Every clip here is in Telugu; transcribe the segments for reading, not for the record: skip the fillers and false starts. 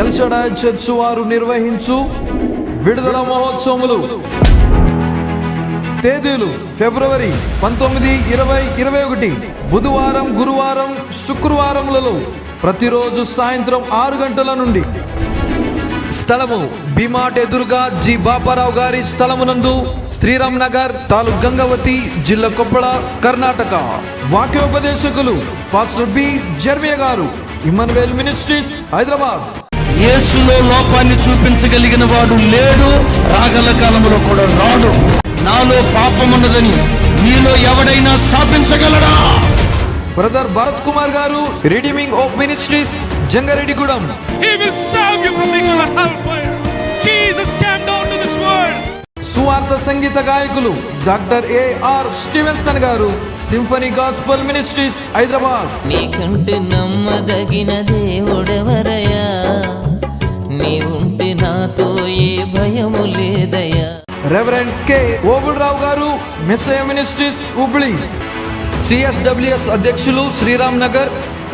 ఎల్ షడాయ్ చర్చ్ వారు నిర్వహించు విడుదల మహోత్సవములు. తేదీలు ఫిబ్రవరి 19, 20, 21 బుధవారం, గురువారం, శుక్రవారములలో ప్రతిరోజు సాయంత్రం 6 గంటల నుండి. స్థలము భీమాట్ ఎదురుగా జి బాపారావు గారి స్థలమునందు, శ్రీరామ్ నగర్, తాలూక్ గంగావతి, జిల్లా కొప్పళ, కర్ణాటక. వాక్యోపదేశకులు పాస్టర్ బి జర్మియా గారు, ఇమ్మన్యుయేల్ మినిస్ట్రీస్, హైదరాబాద్. యేసులో లోపాన్ని చూపించగలిగిన వాడు లేడు, రాగల కాలంలో కూడా రాడు. నాలో పాపమున్నదని మీలో ఎవడైనా స్థాపించగలడా? బ్రదర్ భరత్ కుమార్ గారు, redeeming of ministries, Jangareddygudem. He will save you from the hellfire. Jesus came down to this world. సువార్త సంగీత గాయకులు డాక్టర్ ఏఆర్ స్టీవెన్సన్ గారు, సింఫనీ గాస్పల్ మినిస్ట్రీస్, హైదరాబాద్. నీకంటే నమ్మదగిన దేవుడెవరయ్యా, నీవుంటే నాతో ఏ భయము లేదయ్యా. రెవరెండ్ కె ఓబుల్రావు గారు, మెస్సయ మినిస్ట్రీస్, హుబ్లీ. సిఎస్డబ్ల్యూఎస్ అధ్యక్షులు, Sriram Nagar.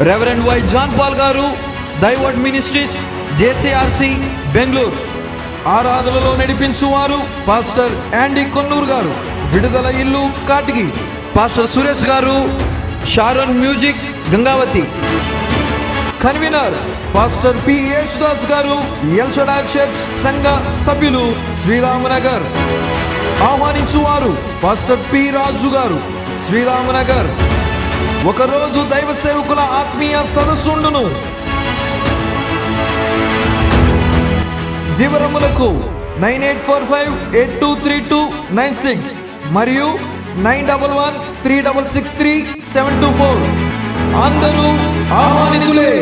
Reverend Y John Paul గారు, దైవర్డ్ మినిస్ట్రీస్, జేసీఆర్సి, బెంగళూరు. ఆరాధనలో నడిపించువారు పాస్టర్ యాండీ కొన్నూరు గారు, విడుదల ఇల్లు, కాటికి. పాస్టర్ సురేష్ గారు, Sharon music, Gangavathi. Convener pastor P Yesudas గారు, ఎల్ షడాయ్ చర్చ్ సంఘ సభ్యులు, శ్రీరామనగర్. ఆహ్వానించువారు పాస్టర్ పి రాజు గారు, శ్రీరామనగర్. ఒకరోజు దైవ సేవకుల ఆత్మీయ సదస్సుండును. వివరములకు 9845823296 మరియు 9113663724. అందరూ ఆహ్వానితులే.